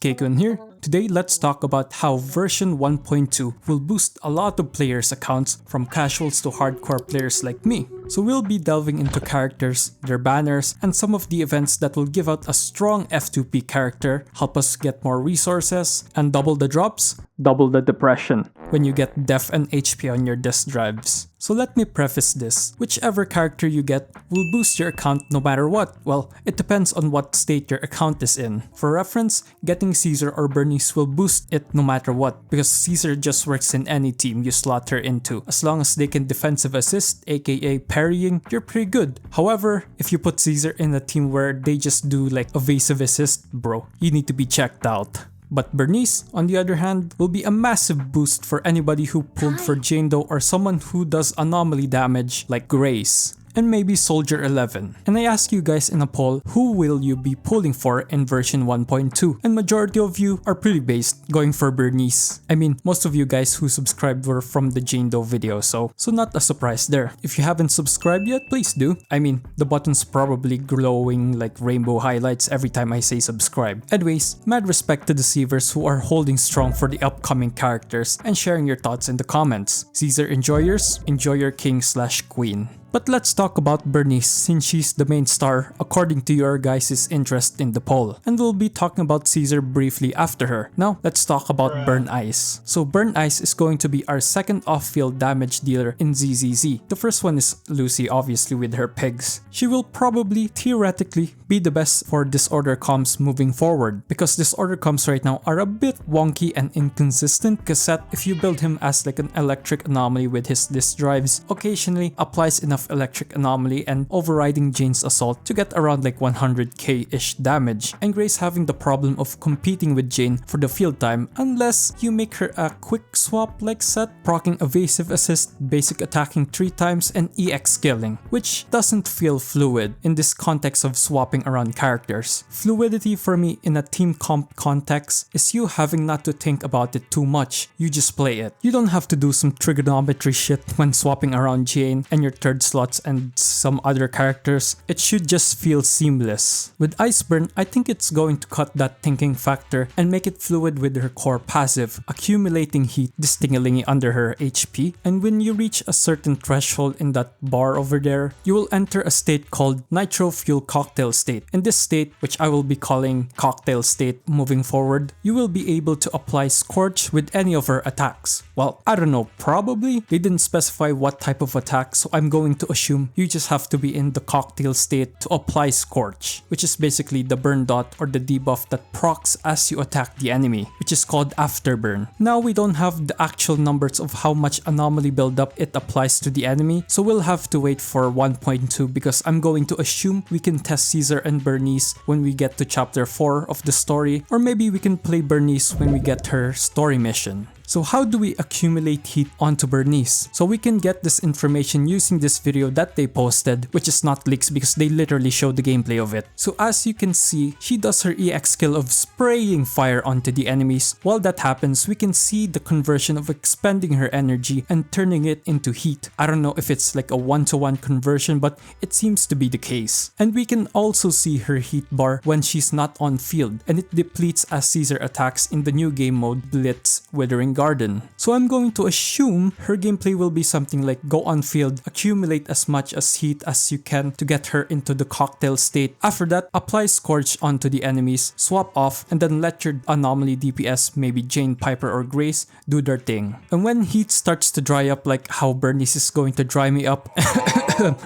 K-Kunnnn here. Today let's talk about how version 1.2 will boost a lot of players' accounts from casuals to hardcore players like me. So we'll be delving into characters, their banners, and some of the events that will give out a strong F2P character, help us get more resources, and double the drops, double the depression when you get def and HP on your disk drives. So let me preface this. Whichever character you get will boost your account no matter what. Well, it depends on what state your account is in. For reference, getting Caesar or Burnice will boost it no matter what, because Caesar just works in any team you slot her into. As long as they can defensive assist, aka parrying, you're pretty good. However, if you put Caesar in a team where they just do like evasive assist, bro, you need to be checked out. But Burnice, on the other hand, will be a massive boost for anybody who pulled for Jane-Do or someone who does anomaly damage like Grace, and maybe Soldier 11. And I ask you guys in a poll, who will you be pulling for in version 1.2? And majority of you are pretty based going for Burnice. I mean, most of you guys who subscribed were from the Jane-Do video, so not a surprise there. If you haven't subscribed yet, please do. I mean, the button's probably glowing like rainbow highlights every time I say subscribe. Anyways, mad respect to the Deceivers who are holding strong for the upcoming characters and sharing your thoughts in the comments. Caesar enjoyers, enjoy your king/queen. But let's talk about Burnice since she's the main star according to your guys' interest in the poll. And we'll be talking about Caesar briefly after her. Now, let's talk about Burnice. So Burnice is going to be our second off-field damage dealer in ZZZ. The first one is Lucy, obviously, with her pigs. She will probably, theoretically, be the best for disorder comms moving forward, because disorder comms right now are a bit wonky and inconsistent. Cassette, if you build him as like an electric anomaly with his disk drives, occasionally applies enough electric anomaly and overriding Jane's assault to get around like 100k-ish damage, and Grace having the problem of competing with Jane for the field time unless you make her a quick swap like set, proccing evasive assist, basic attacking 3 times, and EX killing, which doesn't feel fluid in this context of swapping around characters. Fluidity for me in a team comp context is you having not to think about it too much, you just play it. You don't have to do some trigonometry shit when swapping around Jane and your third slots and some other characters. It should just feel seamless. With Iceburn, I think it's going to cut that thinking factor and make it fluid with her core passive, accumulating heat distinctly under her HP, and when you reach a certain threshold in that bar over there, you will enter a state called Nitro Fuel Cocktail state. In this state, which I will be calling Cocktail state moving forward, you will be able to apply Scorch with any of her attacks. Well, I don't know, probably? They didn't specify what type of attack, so I'm going to assume you just have to be in the cocktail state to apply Scorch, which is basically the burn dot or the debuff that procs as you attack the enemy, which is called Afterburn. Now we don't have the actual numbers of how much anomaly buildup it applies to the enemy, so we'll have to wait for 1.2 because I'm going to assume we can test Caesar and Burnice when we get to chapter 4 of the story, or maybe we can play Burnice when we get her story mission. So how do we accumulate heat onto Burnice? So we can get this information using this video that they posted, which is not leaks because they literally showed the gameplay of it. So as you can see, she does her EX skill of spraying fire onto the enemies. While that happens, we can see the conversion of expending her energy and turning it into heat. I don't know if it's like a 1-to-1 conversion, but it seems to be the case. And we can also see her heat bar when she's not on field, and it depletes as Caesar attacks in the new game mode Blitz Withering Garden. So I'm going to assume her gameplay will be something like go on field, accumulate as much as heat as you can to get her into the cocktail state. After that, apply Scorch onto the enemies, swap off, and then let your anomaly DPS, maybe Jane, Piper, or Grace, do their thing. And when heat starts to dry up like how Burnice is going to dry me up,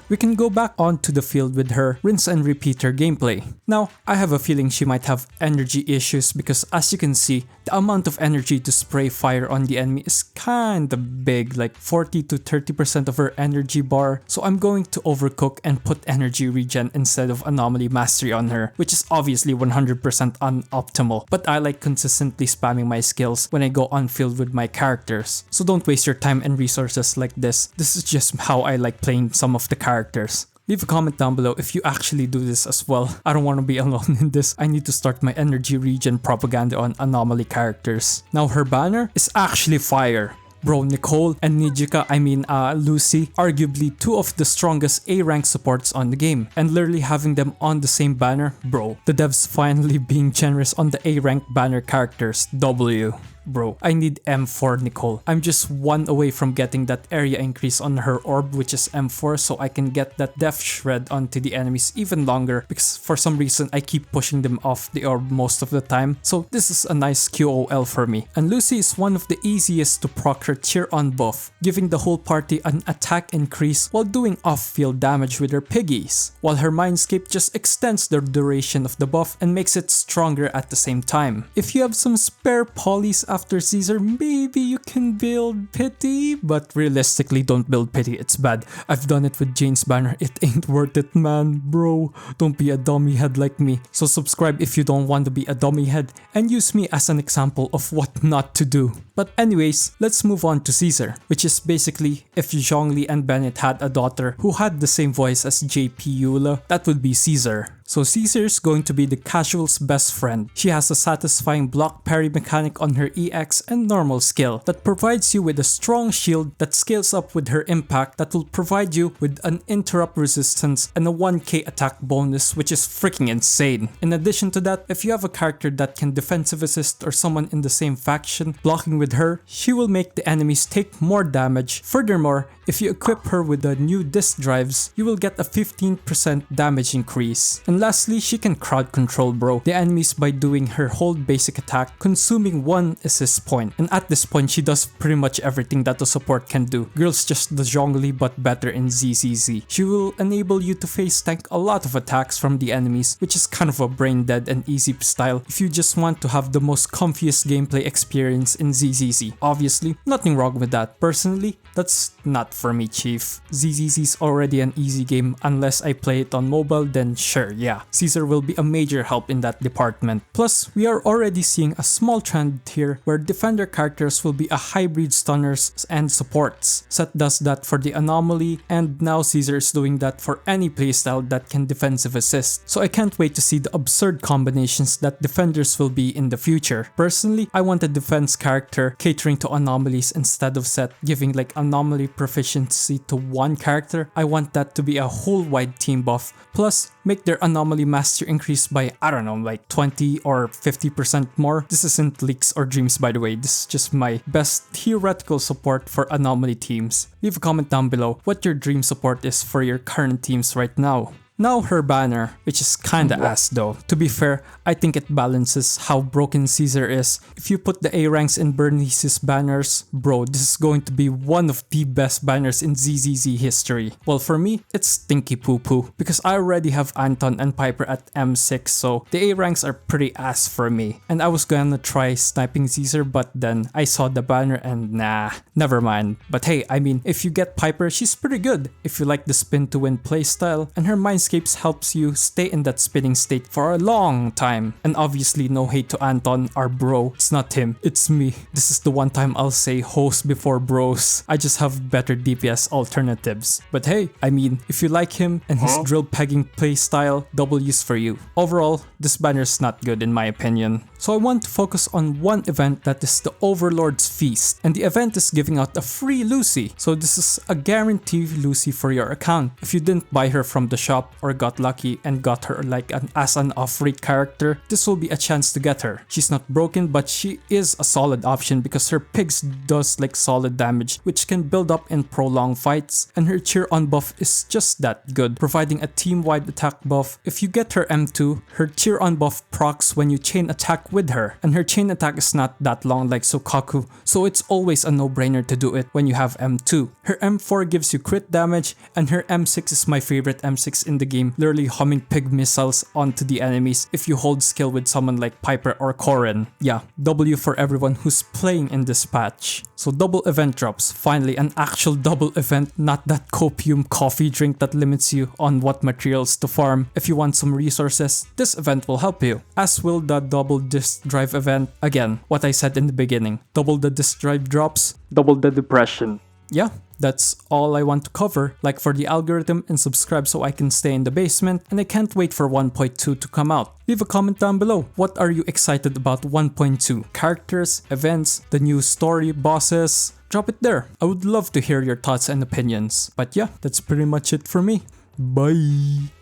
we can go back onto the field with her, rinse and repeat her gameplay. Now, I have a feeling she might have energy issues because as you can see, the amount of energy to spray fire on the enemy is kinda big, like 40 to 30% of her energy bar. So I'm going to overcook and put energy regen instead of anomaly mastery on her, which is obviously 100% unoptimal. But I like consistently spamming my skills when I go on field with my characters. So don't waste your time and resources like this. This is just how I like playing some of the characters. Leave a comment down below if you actually do this as well. I don't want to be alone in this. I need to start my energy regen propaganda on anomaly characters. Now her banner is actually fire. Bro, Nicole and Lucy, arguably two of the strongest A rank supports on the game, and literally having them on the same banner, bro, the devs finally being generous on the A rank banner characters. W. Bro, I need M4 Nicole. I'm just one away from getting that area increase on her orb, which is M4, so I can get that death shred onto the enemies even longer, because for some reason I keep pushing them off the orb most of the time. So this is a nice QOL for me. And Lucy is one of the easiest to proc her cheer on buff, giving the whole party an attack increase while doing off-field damage with her piggies, while her mindscape just extends the duration of the buff and makes it stronger at the same time. If you have some spare polys after Caesar, maybe you can build Pity, but realistically don't build Pity, it's bad. I've done it with Jane's banner, it ain't worth it, man. Bro, don't be a dummy head like me. So subscribe if you don't want to be a dummy head, and use me as an example of what not to do. But anyways, let's move on to Caesar, which is basically if Zhongli and Bennett had a daughter who had the same voice as JP Eula, that would be Caesar. So Caesar is going to be the casual's best friend. She has a satisfying block parry mechanic on her EX and normal skill that provides you with a strong shield that scales up with her impact that will provide you with an interrupt resistance and a 1k attack bonus, which is freaking insane. In addition to that, if you have a character that can defensive assist or someone in the same faction blocking with her, she will make the enemies take more damage. Furthermore, if you equip her with the new disc drives, you will get a 15% damage increase. And lastly, she can crowd control, bro, the enemies by doing her hold basic attack, consuming 1 assist point. And at this point, she does pretty much everything that the support can do. Girl's just the Zhongli but better in ZZZ. She will enable you to face tank a lot of attacks from the enemies, which is kind of a brain dead and easy style if you just want to have the most comfiest gameplay experience in ZZZ. Obviously, nothing wrong with that. Personally, that's not for me, chief. ZZZ is already an easy game. Unless I play it on mobile, then sure, yeah, Caesar will be a major help in that department. Plus, we are already seeing a small trend here where defender characters will be a hybrid stunners and supports. Set does that for the anomaly, and now Caesar is doing that for any playstyle that can defensive assist. So I can't wait to see the absurd combinations that defenders will be in the future. Personally, I want a defense character catering to anomalies instead of Set giving like anomaly proficiency to one character. I want that to be a whole wide team buff. Plus, make their anomaly master increase by, I don't know, like 20 or 50% more. This isn't leaks or dreams, by the way. This is just my best theoretical support for anomaly teams. Leave a comment down below what your dream support is for your current teams right now. Now her banner, which is kinda ass though. To be fair, I think it balances how broken Caesar is. If you put the A ranks in Burnice's banners, bro, this is going to be one of the best banners in ZZZ history. Well, for me, it's stinky poo poo, because I already have Anton and Piper at M6, so the A ranks are pretty ass for me. And I was gonna try sniping Caesar, but then I saw the banner and nah, never mind. But hey, I mean, if you get Piper, she's pretty good. If you like the spin to win playstyle, and her mindscape helps you stay in that spinning state for a long time. And obviously no hate to Anton, our bro. It's not him, it's me. This is the one time I'll say host before bros. I just have better DPS alternatives. But hey, I mean, if you like him and his drill pegging playstyle, W's for you. Overall, this banner is not good in my opinion. So I want to focus on one event, that is the Overlord's Feast. And the event is giving out a free Lucy. So this is a guaranteed Lucy for your account. If you didn't buy her from the shop or got lucky and got her like as an off-rate character, this will be a chance to get her. She's not broken, but she is a solid option because her pigs does like solid damage, which can build up in prolonged fights, and her cheer on buff is just that good, providing a team-wide attack buff. If you get her M2, her cheer on buff procs when you chain attack with her, and her chain attack is not that long like Sokaku, so it's always a no-brainer to do it when you have M2. Her M4 gives you crit damage, and her M6 is my favorite M6 in the game, literally humming pig missiles onto the enemies if you hold skill with someone like Piper or Corrin. Yeah, W for everyone who's playing in this patch. So double event drops, finally an actual double event, not that copium coffee drink that limits you on what materials to farm. If you want some resources, this event will help you, as will the double disc drive event. Again, what I said in the beginning, double the disc drive drops, double the depression. Yeah, that's all I want to cover. Like for the algorithm and subscribe so I can stay in the basement, and I can't wait for 1.2 to come out. Leave a comment down below. What are you excited about 1.2? Characters, events, the new story, bosses? Drop it there. I would love to hear your thoughts and opinions. But yeah, that's pretty much it for me. Bye!